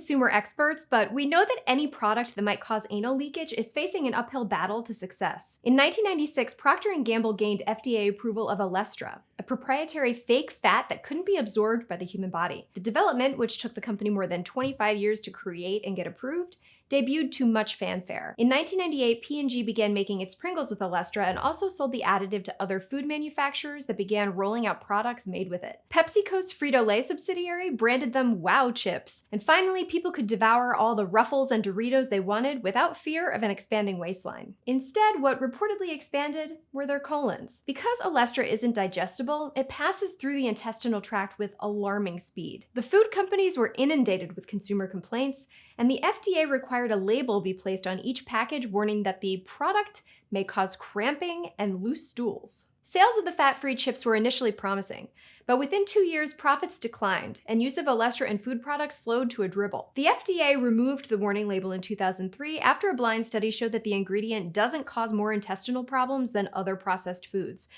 consumer experts, but we know that any product that might cause anal leakage is facing an uphill battle to success. In 1996, Procter & Gamble gained FDA approval of Olestra, a proprietary fake fat that couldn't be absorbed by the human body. The development, which took the company more than 25 years to create and get approved, debuted to much fanfare. In 1998, P&G began making its Pringles with Olestra and also sold the additive to other food manufacturers that began rolling out products made with it. PepsiCo's Frito-Lay subsidiary branded them Wow Chips. And finally, people could devour all the Ruffles and Doritos they wanted without fear of an expanding waistline. Instead, what reportedly expanded were their colons. Because Olestra isn't digestible, it passes through the intestinal tract with alarming speed. The food companies were inundated with consumer complaints, and the FDA required a label be placed on each package warning that the product may cause cramping and loose stools. Sales of the fat-free chips were initially promising, but within 2 years, profits declined, and use of Olestra in food products slowed to a dribble. The FDA removed the warning label in 2003 after a blind study showed that the ingredient doesn't cause more intestinal problems than other processed foods.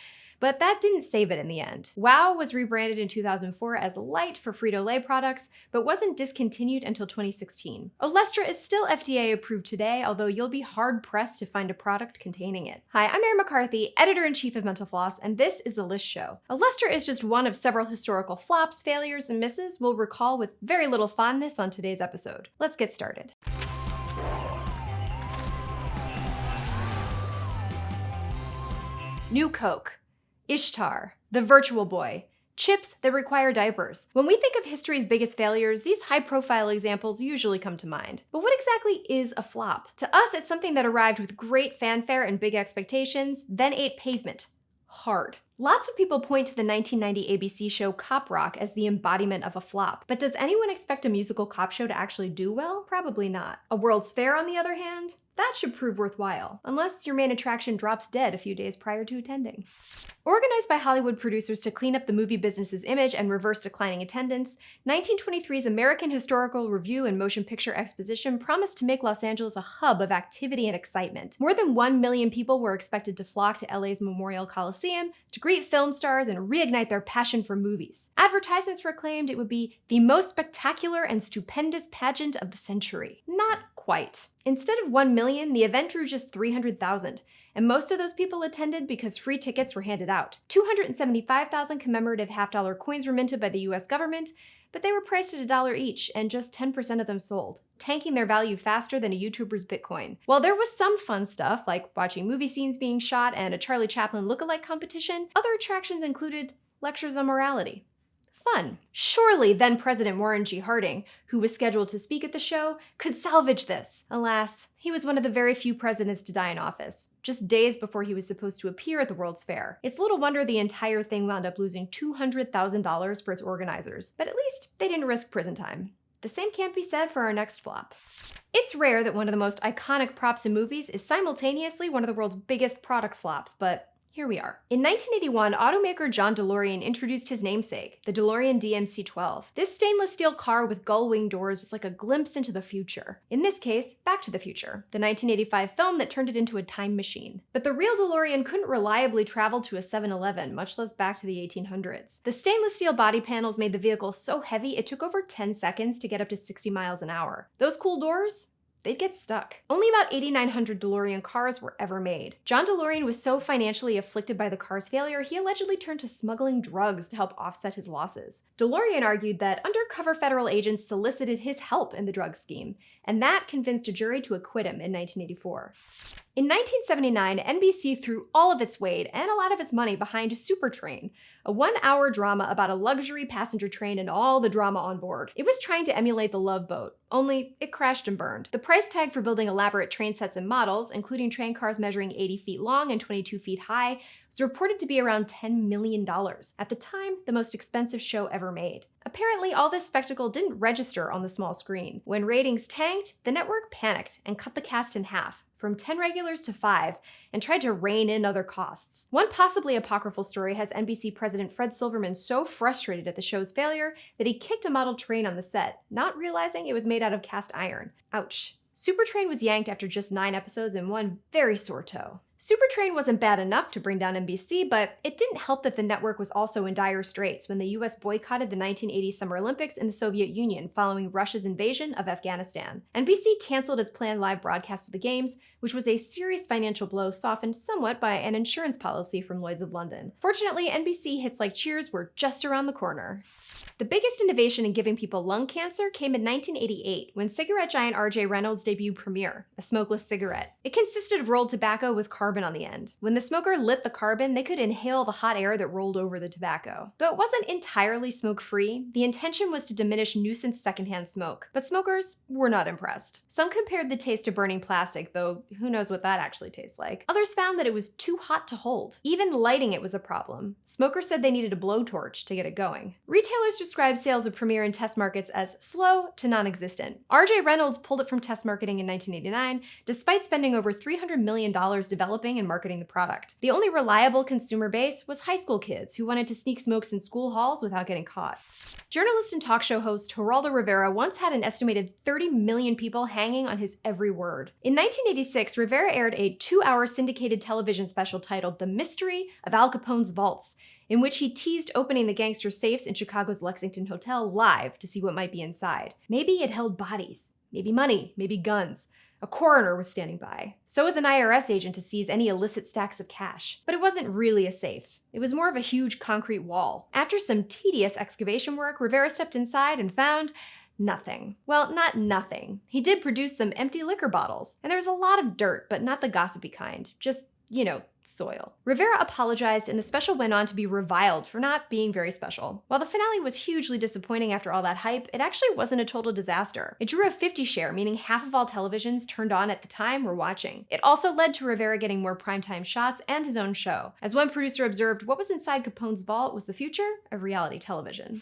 But that didn't save it in the end. Wow was rebranded in 2004 as Light for Frito-Lay products, but wasn't discontinued until 2016. Olestra is still FDA approved today, although you'll be hard-pressed to find a product containing it. Hi, I'm Erin McCarthy, editor-in-chief of Mental Floss, and this is The List Show. Olestra is just one of several historical flops, failures, and misses we'll recall with very little fondness on today's episode. Let's get started. New Coke. Ishtar, the Virtual Boy, chips that require diapers. When we think of history's biggest failures, these high-profile examples usually come to mind. But what exactly is a flop? To us, it's something that arrived with great fanfare and big expectations, then ate pavement. Hard. Lots of people point to the 1990 ABC show Cop Rock as the embodiment of a flop. But does anyone expect a musical cop show to actually do well? Probably not. A World's Fair, on the other hand? That should prove worthwhile, unless your main attraction drops dead a few days prior to attending. Organized by Hollywood producers to clean up the movie business's image and reverse declining attendance, 1923's American Historical Review and Motion Picture Exposition promised to make Los Angeles a hub of activity and excitement. More than 1 million people were expected to flock to LA's Memorial Coliseum to greet film stars and reignite their passion for movies. Advertisements proclaimed it would be the most spectacular and stupendous pageant of the century. Not quite. Instead of 1 million, the event drew just 300,000, and most of those people attended because free tickets were handed out. 275,000 commemorative half-dollar coins were minted by the US government, but they were priced at $1 each, and just 10% of them sold, tanking their value faster than a YouTuber's Bitcoin. While there was some fun stuff, like watching movie scenes being shot and a Charlie Chaplin lookalike competition, other attractions included lectures on morality. Fun. Surely then President Warren G. Harding, who was scheduled to speak at the show, could salvage this. Alas, he was one of the very few presidents to die in office, just days before he was supposed to appear at the World's Fair. It's little wonder the entire thing wound up losing $200,000 for its organizers, but at least they didn't risk prison time. The same can't be said for our next flop. It's rare that one of the most iconic props in movies is simultaneously one of the world's biggest product flops, but here we are. In 1981, automaker John Delorean introduced his namesake, the Delorean DMC-12. This stainless steel car with gull-wing doors was like a glimpse into the future. In this case, Back to the Future, the 1985 film that turned it into a time machine. But the real Delorean couldn't reliably travel to a 7-Eleven, much less back to the 1800s. The stainless steel body panels made the vehicle so heavy it took over 10 seconds to get up to 60 miles an hour. Those cool doors? They'd get stuck. Only about 8,900 DeLorean cars were ever made. John DeLorean was so financially afflicted by the car's failure, he allegedly turned to smuggling drugs to help offset his losses. DeLorean argued that undercover federal agents solicited his help in the drug scheme, and that convinced a jury to acquit him in 1984. In 1979, NBC threw all of its weight and a lot of its money behind Super Train, a 1-hour drama about a luxury passenger train and all the drama on board. It was trying to emulate the Love Boat, only it crashed and burned. The price tag for building elaborate train sets and models, including train cars measuring 80 feet long and 22 feet high, was reported to be around $10 million. At the time, the most expensive show ever made. Apparently, all this spectacle didn't register on the small screen. When ratings tanked, the network panicked and cut the cast in half, from 10 regulars to 5, and tried to rein in other costs. One possibly apocryphal story has NBC president Fred Silverman so frustrated at the show's failure that he kicked a model train on the set, not realizing it was made out of cast iron. Ouch. Super Train was yanked after just 9 episodes and one very sore toe. Supertrain wasn't bad enough to bring down NBC, but it didn't help that the network was also in dire straits when the US boycotted the 1980 Summer Olympics in the Soviet Union following Russia's invasion of Afghanistan. NBC canceled its planned live broadcast of the games, which was a serious financial blow softened somewhat by an insurance policy from Lloyd's of London. Fortunately, NBC hits like Cheers were just around the corner. The biggest innovation in giving people lung cancer came in 1988 when cigarette giant R.J. Reynolds debuted Premier, a smokeless cigarette. It consisted of rolled tobacco with carbon on the end. When the smoker lit the carbon, they could inhale the hot air that rolled over the tobacco. Though it wasn't entirely smoke-free, the intention was to diminish nuisance secondhand smoke. But smokers were not impressed. Some compared the taste to burning plastic, though who knows what that actually tastes like. Others found that it was too hot to hold. Even lighting it was a problem. Smokers said they needed a blowtorch to get it going. Retailers described sales of Premier in test markets as slow to non-existent. R.J. Reynolds pulled it from test marketing in 1989, despite spending over $300 million developing and marketing the product. The only reliable consumer base was high school kids who wanted to sneak smokes in school halls without getting caught. Journalist and talk show host Geraldo Rivera once had an estimated 30 million people hanging on his every word. In 1986, Rivera aired a 2-hour syndicated television special titled The Mystery of Al Capone's Vaults, in which he teased opening the gangster safes in Chicago's Lexington Hotel live to see what might be inside. Maybe it held bodies, maybe money, maybe guns. A coroner was standing by. So was an IRS agent to seize any illicit stacks of cash. But it wasn't really a safe. It was more of a huge concrete wall. After some tedious excavation work, Rivera stepped inside and found nothing. Well, not nothing. He did produce some empty liquor bottles. And there was a lot of dirt, but not the gossipy kind. Just, soil. Rivera apologized, and the special went on to be reviled for not being very special. While the finale was hugely disappointing after all that hype, it actually wasn't a total disaster. It drew a 50 share, meaning half of all televisions turned on at the time were watching. It also led to Rivera getting more primetime shots and his own show. As one producer observed, what was inside Capone's vault was the future of reality television.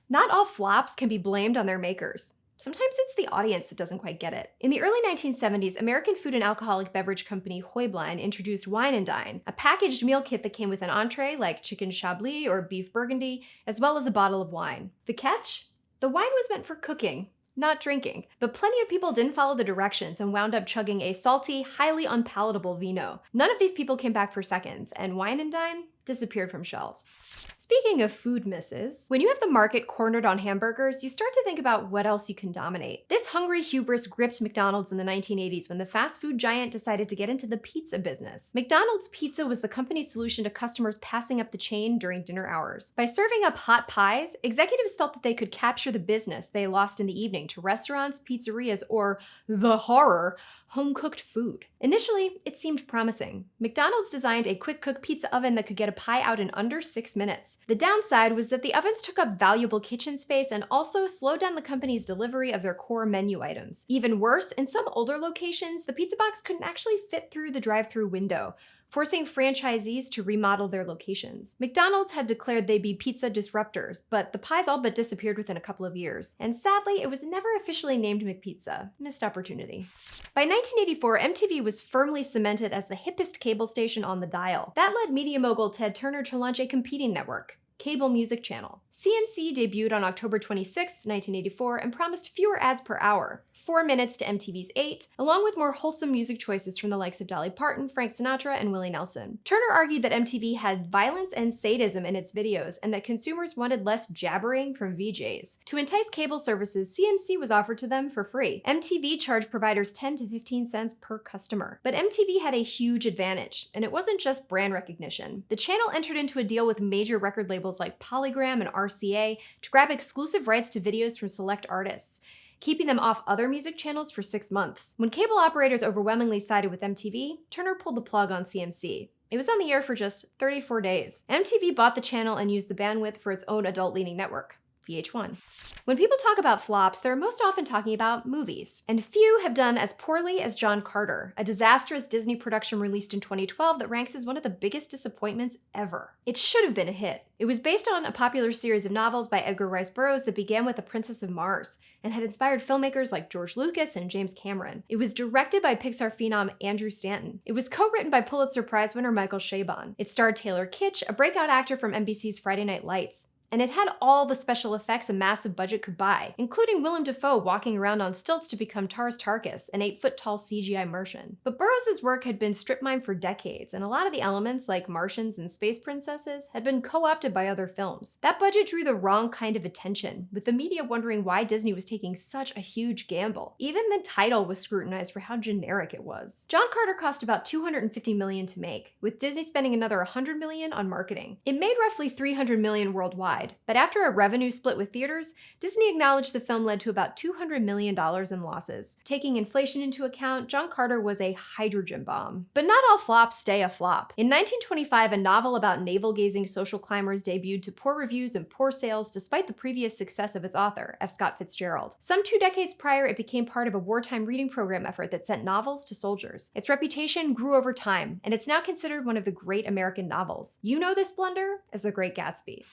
Not all flops can be blamed on their makers. Sometimes it's the audience that doesn't quite get it. In the early 1970s, American food and alcoholic beverage company Hoybline introduced Wine and Dine, a packaged meal kit that came with an entree like chicken chablis or beef burgundy, as well as a bottle of wine. The catch? The wine was meant for cooking, not drinking. But plenty of people didn't follow the directions and wound up chugging a salty, highly unpalatable vino. None of these people came back for seconds, and Wine and Dine disappeared from shelves. Speaking of food misses, when you have the market cornered on hamburgers, you start to think about what else you can dominate. This hungry hubris gripped McDonald's in the 1980s when the fast food giant decided to get into the pizza business. McDonald's Pizza was the company's solution to customers passing up the chain during dinner hours. By serving up hot pies, executives felt that they could capture the business they lost in the evening to restaurants, pizzerias, or, the horror, home-cooked food. Initially, it seemed promising. McDonald's designed a quick-cook pizza oven that could get a pie out in under 6 minutes. The downside was that the ovens took up valuable kitchen space and also slowed down the company's delivery of their core menu items. Even worse, in some older locations, the pizza box couldn't actually fit through the drive-thru window, forcing franchisees to remodel their locations. McDonald's had declared they'd be pizza disruptors, but the pies all but disappeared within a couple of years. And sadly, it was never officially named McPizza. Missed opportunity. By 1984, MTV was firmly cemented as the hippest cable station on the dial. That led media mogul Ted Turner to launch a competing network, Cable Music Channel. CMC debuted on October 26, 1984, and promised fewer ads per hour, 4 minutes to MTV's 8, along with more wholesome music choices from the likes of Dolly Parton, Frank Sinatra, and Willie Nelson. Turner argued that MTV had violence and sadism in its videos, and that consumers wanted less jabbering from VJs. To entice cable services, CMC was offered to them for free. MTV charged providers 10 to 15 cents per customer. But MTV had a huge advantage, and it wasn't just brand recognition. The channel entered into a deal with major record labels like Polygram and RCA to grab exclusive rights to videos from select artists, keeping them off other music channels for 6 months. When cable operators overwhelmingly sided with MTV, Turner pulled the plug on CMC. It was on the air for just 34 days. MTV bought the channel and used the bandwidth for its own adult-leaning network, VH1. When people talk about flops, they're most often talking about movies. And few have done as poorly as John Carter, a disastrous Disney production released in 2012 that ranks as one of the biggest disappointments ever. It should have been a hit. It was based on a popular series of novels by Edgar Rice Burroughs that began with The Princess of Mars and had inspired filmmakers like George Lucas and James Cameron. It was directed by Pixar phenom Andrew Stanton. It was co-written by Pulitzer Prize winner Michael Chabon. It starred Taylor Kitsch, a breakout actor from NBC's Friday Night Lights. And it had all the special effects a massive budget could buy, including Willem Dafoe walking around on stilts to become Tars Tarkas, an 8-foot-tall CGI Martian. But Burroughs' work had been strip-mined for decades, and a lot of the elements, like Martians and space princesses, had been co-opted by other films. That budget drew the wrong kind of attention, with the media wondering why Disney was taking such a huge gamble. Even the title was scrutinized for how generic it was. John Carter cost about $250 million to make, with Disney spending another $100 million on marketing. It made roughly $300 million worldwide, but after a revenue split with theaters, Disney acknowledged the film led to about $200 million in losses. Taking inflation into account, John Carter was a hydrogen bomb. But not all flops stay a flop. In 1925, a novel about navel-gazing social climbers debuted to poor reviews and poor sales despite the previous success of its author, F. Scott Fitzgerald. Some 2 decades prior, it became part of a wartime reading program effort that sent novels to soldiers. Its reputation grew over time, and it's now considered one of the great American novels. You know this blunder as The Great Gatsby.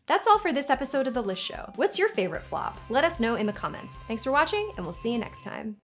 That's all for this episode of The List Show. What's your favorite flop? Let us know in the comments. Thanks for watching, and we'll see you next time.